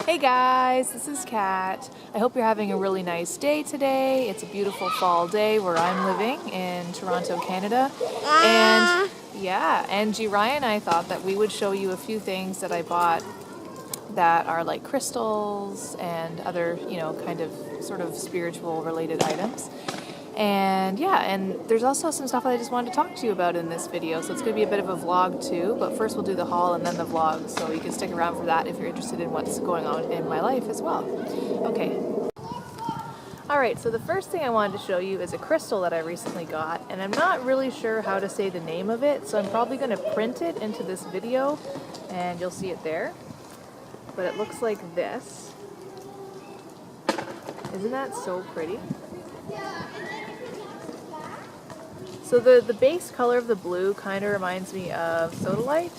Hey guys, this is Kat. I hope you're having a really nice day today. It's a beautiful fall day where I'm living in Toronto, Canada. And yeah, Angie Ryan and I thought that we would show you a few things that I bought that are like crystals and other, kind of sort of spiritual related items. And yeah, and there's also some stuff that I just wanted to talk to you about in this video. So it's going to be a bit of a vlog too, but first we'll do the haul and then the vlog. So you can stick around for that if you're interested in what's going on in my life as well. Okay. Alright, so the first thing I wanted to show you is a crystal that I recently got, and I'm not really sure how to say the name of it, so I'm probably going to print it into this video and you'll see it there. But it looks like this. Isn't that so pretty? So the base color of the blue kind of reminds me of sodalite,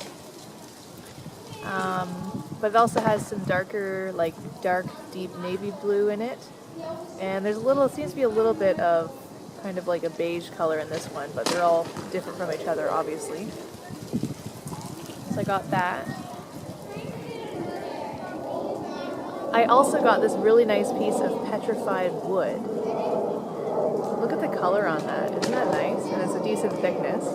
but it also has some darker, like dark, deep navy blue in it. And there's seems to be a little bit of kind of like a beige color in this one, but they're all different from each other, obviously. So I got that. I also got this really nice piece of petrified wood. Look at the color on that. Isn't that nice? And it's a decent thickness.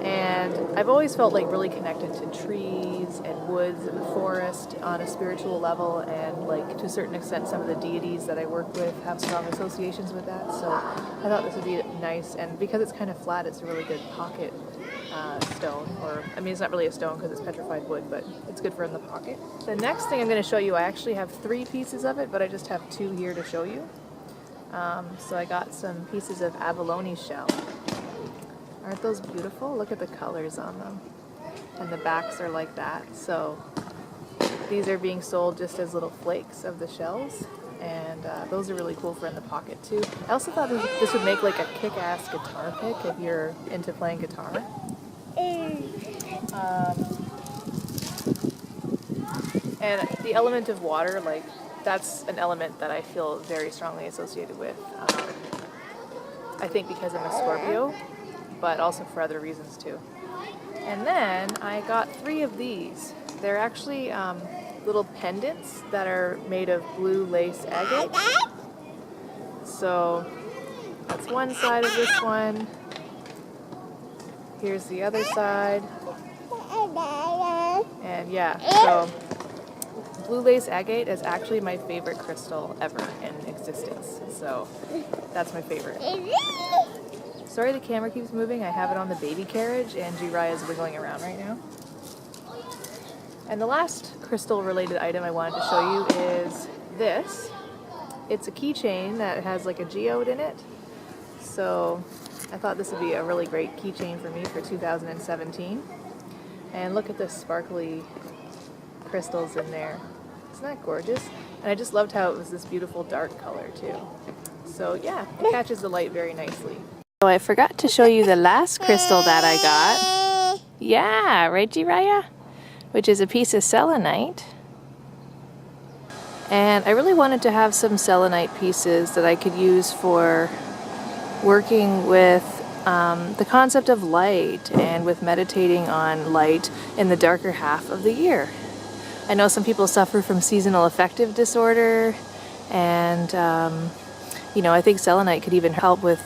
And I've always felt like really connected to trees and woods and the forest on a spiritual level, and like to a certain extent some of the deities that I work with have strong associations with that. So I thought this would be nice, and because it's kind of flat, it's a really good pocket stone. Or, I mean, it's not really a stone because it's petrified wood, but it's good for in the pocket. The next thing I'm going to show you, I actually have 3 pieces of it, but I just have 2 here to show you. So I got some pieces of abalone shell. Aren't those beautiful? Look at the colors on them. And the backs are like that. So these are being sold just as little flakes of the shells. And those are really cool for in the pocket too. I also thought this would make like a kick-ass guitar pick if you're into playing guitar. And the element of water, like, that's an element that I feel very strongly associated with. I think because I'm a Scorpio, but also for other reasons too. And then I got 3 of these. They're actually little pendants that are made of blue lace agate. So that's one side of this one. Here's the other side. And yeah, so blue lace agate is actually my favorite crystal ever in existence. So that's my favorite. Sorry the camera keeps moving. I have it on the baby carriage and Jiraiya is wiggling around right now. And the last crystal related item I wanted to show you is this. It's a keychain that has like a geode in it. So I thought this would be a really great keychain for me for 2017. And look at the sparkly crystals in there. Isn't that gorgeous? And I just loved how it was this beautiful dark color too. So yeah, it catches the light very nicely. So I forgot to show you the last crystal that I got. Yeah, right, Jiraiya? Which is a piece of selenite. And I really wanted to have some selenite pieces that I could use for working with the concept of light and with meditating on light in the darker half of the year. I know some people suffer from seasonal affective disorder, and I think selenite could even help with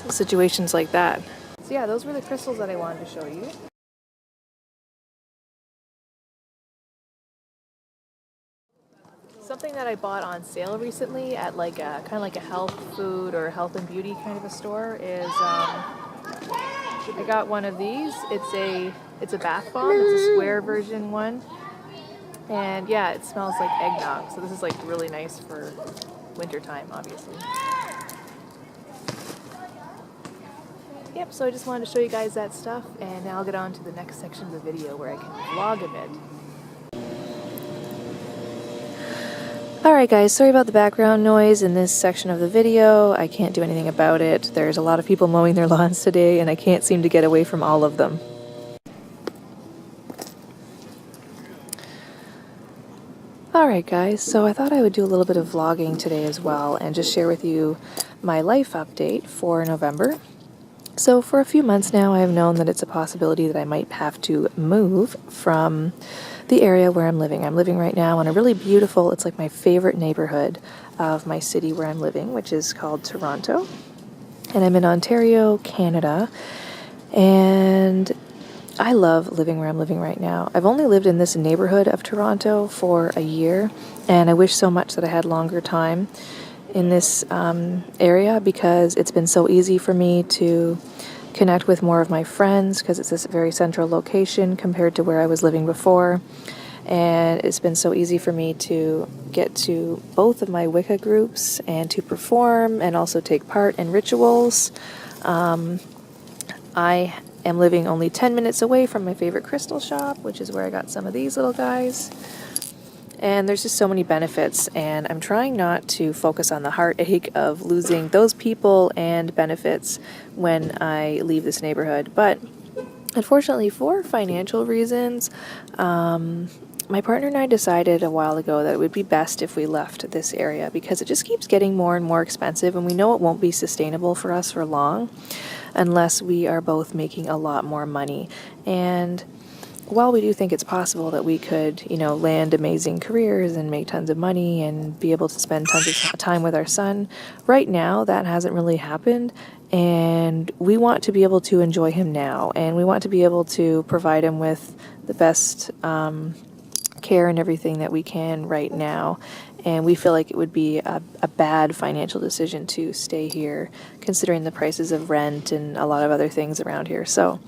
situations like that. So yeah, those were the crystals that I wanted to show you. Something that I bought on sale recently at like a kind of like a health food or health and beauty kind of a store is I got one of these. It's a bath bomb. It's a square version one. And yeah, it smells like eggnog. So this is like really nice for winter time, obviously. Yep, so I just wanted to show you guys that stuff, and now I'll get on to the next section of the video where I can vlog a bit. Alright guys, sorry about the background noise in this section of the video. I can't do anything about it. There's a lot of people mowing their lawns today, and I can't seem to get away from all of them. Alright guys, so I thought I would do a little bit of vlogging today as well and just share with you my life update for November. So for a few months now I've known that it's a possibility that I might have to move from the area where I'm living. I'm living right now in a really beautiful, it's like my favorite neighborhood of my city where I'm living, which is called Toronto. And I'm in Ontario, Canada. And I love living where I'm living right now. I've only lived in this neighborhood of Toronto for a year, and I wish so much that I had longer time in this area, because it's been so easy for me to connect with more of my friends, because it's this very central location compared to where I was living before. And it's been so easy for me to get to both of my Wicca groups and to perform and also take part in rituals. I am living only 10 minutes away from my favorite crystal shop, which is where I got some of these little guys. And there's just so many benefits, and I'm trying not to focus on the heartache of losing those people and benefits when I leave this neighborhood. But unfortunately, for financial reasons, my partner and I decided a while ago that it would be best if we left this area, because it just keeps getting more and more expensive, and we know it won't be sustainable for us for long unless we are both making a lot more money. And while we do think it's possible that we could, land amazing careers and make tons of money and be able to spend tons of time with our son, right now that hasn't really happened. And we want to be able to enjoy him now, and we want to be able to provide him with the best care and everything that we can right now. And we feel like it would be a bad financial decision to stay here, considering the prices of rent and a lot of other things around here. So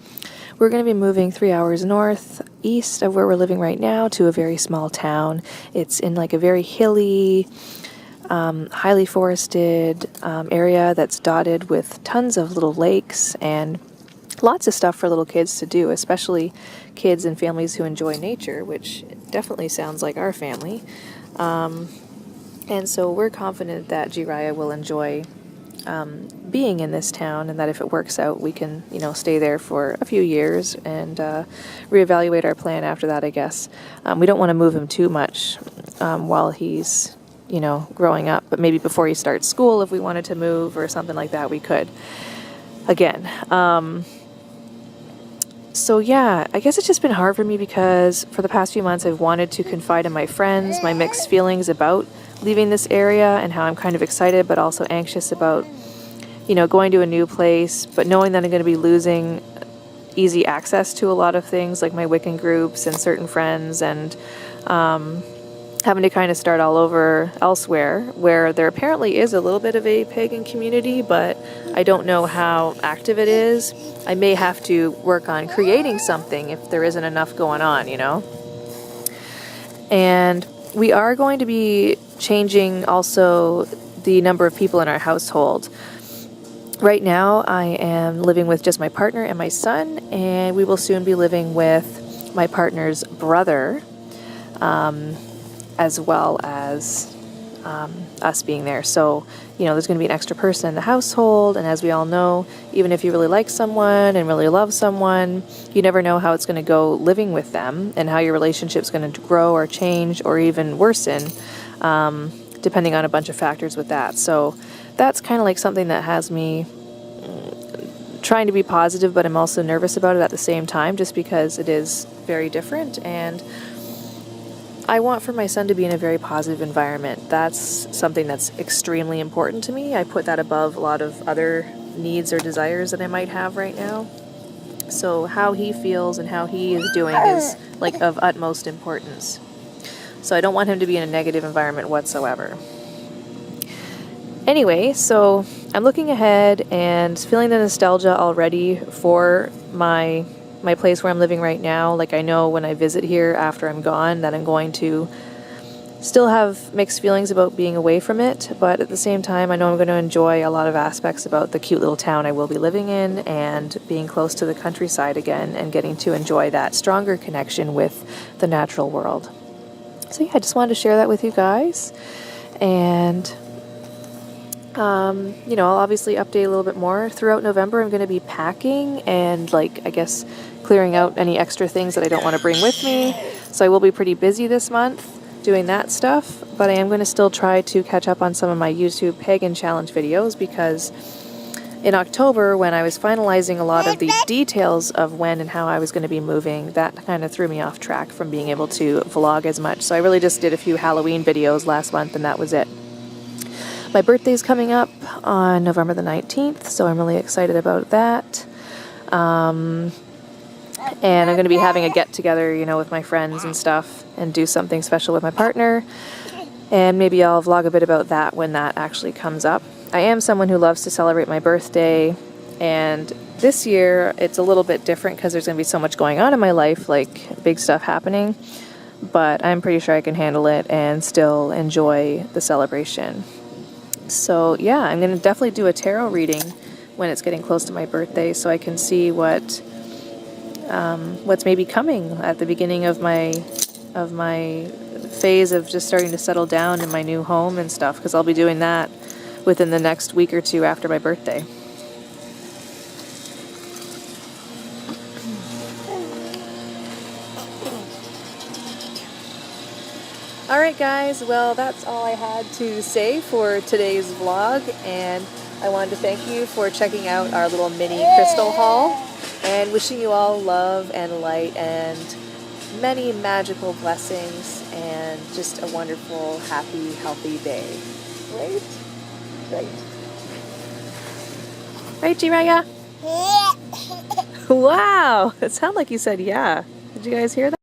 we're going to be moving 3 hours northeast of where we're living right now to a very small town. It's in like a very hilly, highly forested area that's dotted with tons of little lakes and lots of stuff for little kids to do, especially kids and families who enjoy nature, which definitely sounds like our family. And so we're confident that Jiraiya will enjoy being in this town, and that if it works out, we can, stay there for a few years and reevaluate our plan after that, I guess. We don't want to move him too much while he's, growing up, but maybe before he starts school, if we wanted to move or something like that, we could. Again, so yeah, I guess it's just been hard for me because for the past few months I've wanted to confide in my friends my mixed feelings about leaving this area and how I'm kind of excited but also anxious about, going to a new place, but knowing that I'm going to be losing easy access to a lot of things like my Wiccan groups and certain friends, and having to kind of start all over elsewhere where there apparently is a little bit of a pagan community, but I don't know how active it is. I may have to work on creating something if there isn't enough going on, And we are going to be changing also the number of people in our household. Right now, I am living with just my partner and my son, and we will soon be living with my partner's brother, as well as us being there. So, there's going to be an extra person in the household, and as we all know, even if you really like someone and really love someone, you never know how it's going to go living with them and how your relationship's going to grow or change or even worsen, depending on a bunch of factors with that. So that's kind of like something that has me trying to be positive, but I'm also nervous about it at the same time, just because it is very different, and I want for my son to be in a very positive environment. That's something that's extremely important to me. I put that above a lot of other needs or desires that I might have right now. So how he feels and how he is doing is like of utmost importance. So I don't want him to be in a negative environment whatsoever. Anyway, so I'm looking ahead and feeling the nostalgia already for my place where I'm living right now. Like, I know when I visit here after I'm gone that I'm going to still have mixed feelings about being away from it, but at the same time I know I'm going to enjoy a lot of aspects about the cute little town I will be living in and being close to the countryside again and getting to enjoy that stronger connection with the natural world. So yeah, I just wanted to share that with you guys, and I'll obviously update a little bit more throughout November. I'm going to be packing and clearing out any extra things that I don't want to bring with me. So I will be pretty busy this month doing that stuff, but I am going to still try to catch up on some of my YouTube Pagan Challenge videos, because in October, when I was finalizing a lot of the details of when and how I was going to be moving, that kind of threw me off track from being able to vlog as much. So I really just did a few Halloween videos last month, and that was it. My birthday's coming up on November the 19th, so I'm really excited about that. And I'm going to be having a get-together, you know, with my friends and stuff, and do something special with my partner. And maybe I'll vlog a bit about that when that actually comes up. I am someone who loves to celebrate my birthday, and this year it's a little bit different because there's going to be so much going on in my life, like big stuff happening, but I'm pretty sure I can handle it and still enjoy the celebration. So yeah, I'm going to definitely do a tarot reading when it's getting close to my birthday so I can see what's maybe coming at the beginning of my phase of just starting to settle down in my new home and stuff, because I'll be doing that within the next week or two after my birthday. Alright guys, well that's all I had to say for today's vlog, and I wanted to thank you for checking out our little mini crystal haul, and wishing you all love and light and many magical blessings and just a wonderful, happy, healthy day. Right? Right. Right, Jiraiya? Wow! It sounded like you said yeah. Did you guys hear that?